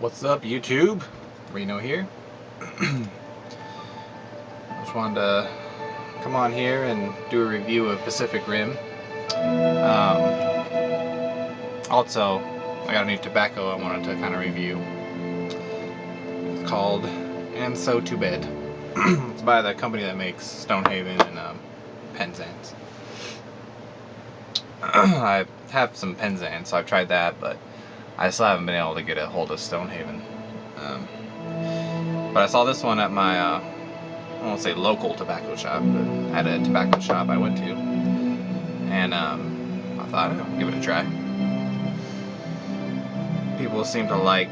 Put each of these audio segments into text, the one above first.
What's up, YouTube? Reno here. Just wanted to come on here and do a review of Pacific Rim. Also, I got a new tobacco I wanted to kind of review. It's called And So To Bed. It's by the company that makes Stonehaven and Penzance. I have some Penzance, so I've tried that, but I still haven't been able to get a hold of Stonehaven. But I saw this one at my, I won't say local tobacco shop, but at a tobacco shop I went to. And I thought, I'll give it a try. People seem to like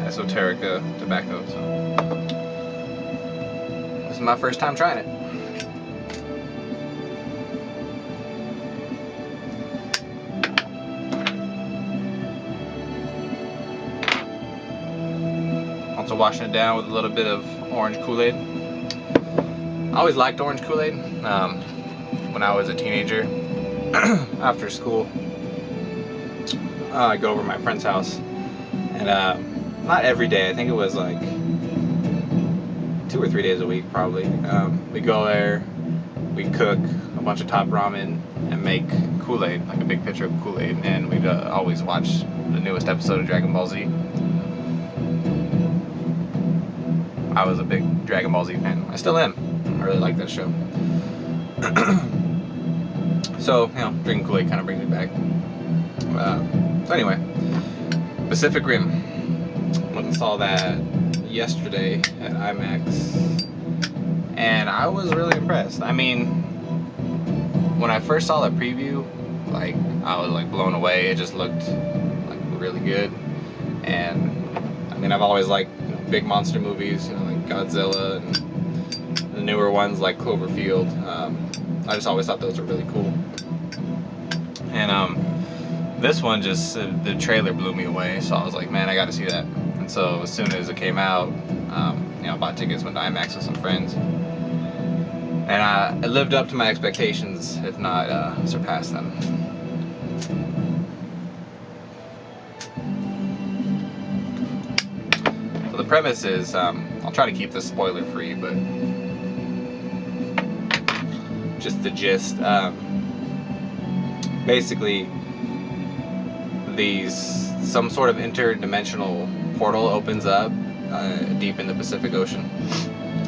Esoterica tobacco, so this is my first time trying it. Also washing it down with a little bit of orange Kool-Aid. I always liked orange Kool-Aid. When I was a teenager, after school, I'd go over to my friend's house, and not every day, I think it was like 2 or 3 days a week probably. We'd go there, we'd cook a bunch of top ramen and make Kool-Aid, like a big pitcher of Kool-Aid, and we'd always watch the newest episode of Dragon Ball Z. I was a big Dragon Ball Z fan. I still am. I really like that show. So, drinking Kool-Aid kind of brings me back. So anyway, Pacific Rim. Went and saw that yesterday at IMAX, and I was really impressed. I mean, when I first saw the preview, like, I was like blown away. It just looked like really good. And I mean, I've always liked big monster movies, like Godzilla, and the newer ones like Cloverfield. I just always thought those were really cool. And this one just, the trailer blew me away, so I was like, man, I gotta see that. And so as soon as it came out, I bought tickets, went to IMAX with some friends, and it lived up to my expectations, if not surpassed them. So the premise is, I'll try to keep this spoiler free, but just the gist. Basically, some sort of interdimensional portal opens up deep in the Pacific Ocean,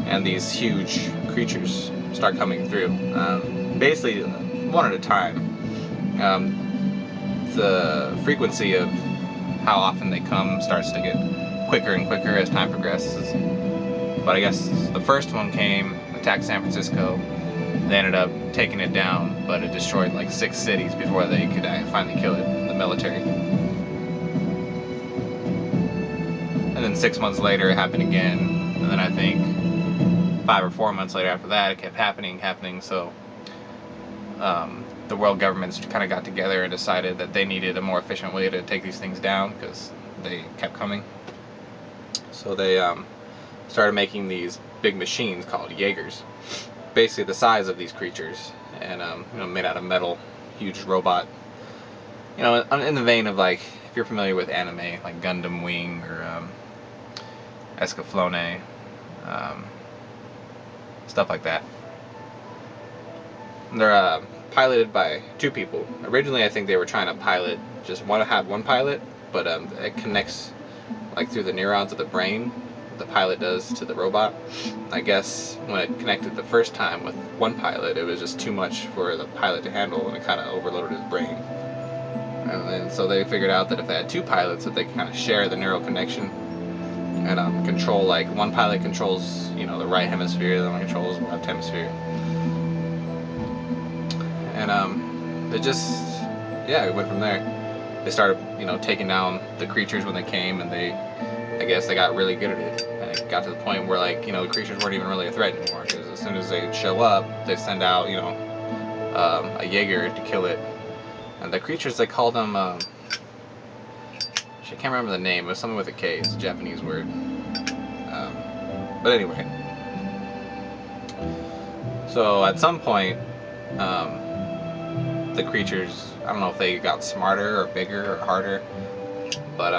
and these huge creatures start coming through, basically one at a time. The frequency of how often they come starts to get quicker and quicker as time progresses. But I guess the first one came, attacked San Francisco. They ended up taking it down, but it destroyed like 6 cities before they could finally kill it, the military. And then 6 months later it happened again, and then I think 5 or 4 months later after that it kept happening, so the world governments kind of got together and decided that they needed a more efficient way to take these things down because they kept coming. So they started making these big machines called Jaegers, basically the size of these creatures, and made out of metal, huge robot. In the vein of, like, if you're familiar with anime, like Gundam Wing or Escaflowne, stuff like that. And they're piloted by 2 people. Originally, I think they were trying to have one pilot, but it connects like through the neurons of the brain. The pilot does to the robot. I guess when it connected the first time with one pilot, it was just too much for the pilot to handle, and it kind of overloaded his brain. And then so they figured out that if they had 2 pilots, that they could kind of share the neural connection and control. Like, one pilot controls, the right hemisphere, the other one controls the left hemisphere. And it it went from there. They started, taking down the creatures when they came, and I guess they got really good at it. And it got to the point where, like, the creatures weren't even really a threat anymore, because as soon as they show up, they send out, a Jaeger to kill it. And the creatures, they call them, I can't remember the name, it was something with a K, it's a Japanese word. But anyway. So at some point, the creatures, I don't know if they got smarter or bigger or harder, but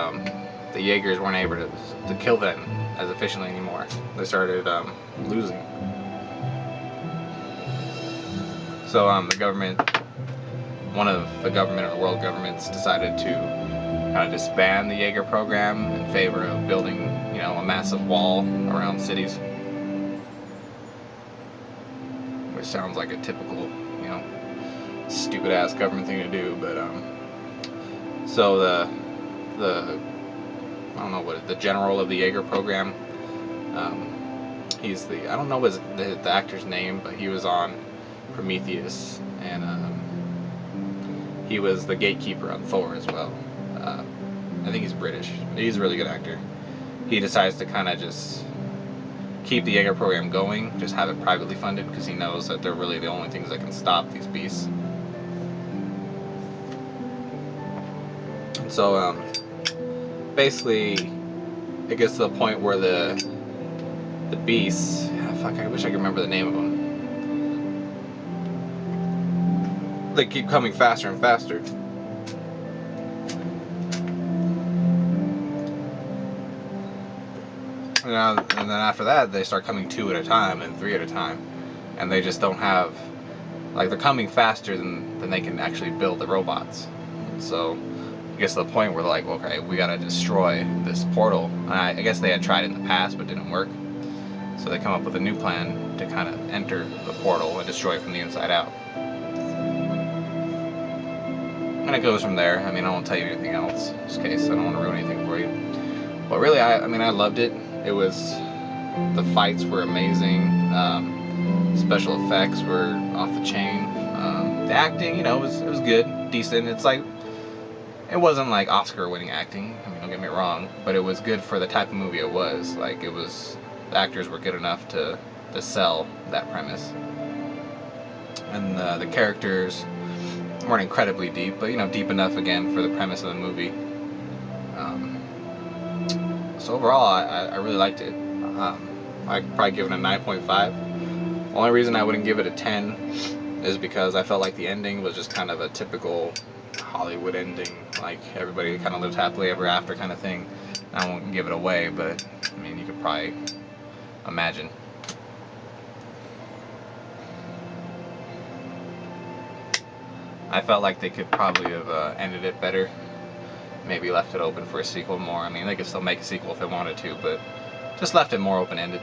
the Jaegers weren't able to kill them as efficiently anymore. They started losing. So the government, one of the government or the world governments, decided to kind of disband the Jaeger program in favor of building, a massive wall around cities, which sounds like a typical, stupid ass government thing to do. But so the I don't know what the general of the Jaeger program. He's I don't know the actor's name, but he was on Prometheus, and he was the gatekeeper on Thor as well. I think he's British. He's a really good actor. He decides to kind of just keep the Jaeger program going, just have it privately funded, because he knows that they're really the only things that can stop these beasts. And so basically, it gets to the point where the beasts, I wish I could remember the name of them. They keep coming faster and faster. And then after that, they start coming 2 at a time and 3 at a time, and they just don't have, they're coming faster than they can actually build the robots. So it gets to the point where they're like, okay, we gotta destroy this portal. And I guess they had tried it in the past, but it didn't work. So they come up with a new plan to kind of enter the portal and destroy it from the inside out. And it goes from there. I won't tell you anything else, just in case I don't want to ruin anything for you. But really, I loved it. It was, the fights were amazing. Special effects were off the chain. The acting, it was good, decent. It's like, it wasn't like Oscar-winning acting. Don't get me wrong, but it was good for the type of movie it was. The actors were good enough to sell that premise. And the characters weren't incredibly deep, but deep enough again for the premise of the movie. So overall, I really liked it. I'd probably give it a 9.5. Only reason I wouldn't give it a 10 is because I felt like the ending was just kind of a typical Hollywood ending, like everybody kind of lives happily ever after kind of thing. I won't give it away, but you could probably imagine. I felt like they could probably have ended it better. Maybe left it open for a sequel more. They could still make a sequel if they wanted to, but just left it more open-ended.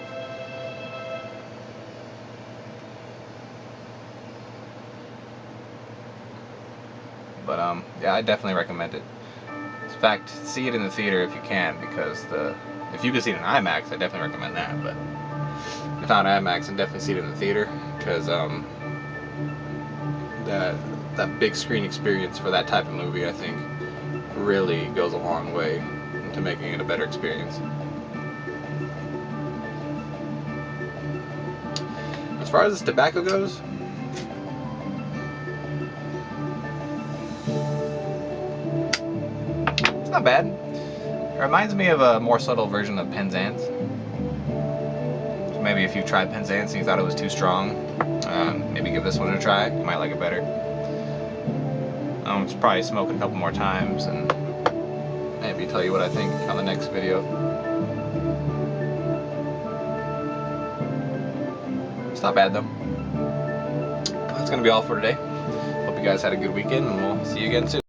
But yeah, I definitely recommend it. In fact, see it in the theater if you can, because if you can see it in IMAX, I definitely recommend that. But if not IMAX, then definitely see it in the theater, because that big screen experience for that type of movie, I think, really goes a long way into making it a better experience. As far as this tobacco goes, it's not bad. It reminds me of a more subtle version of Penzance. So maybe if you tried Penzance and you thought it was too strong, maybe give this one a try. You might like it better. It's probably smoke it a couple more times and maybe tell you what I think on the next video. It's not bad though. That's gonna be all for today. Hope you guys had a good weekend, and we'll see you again soon.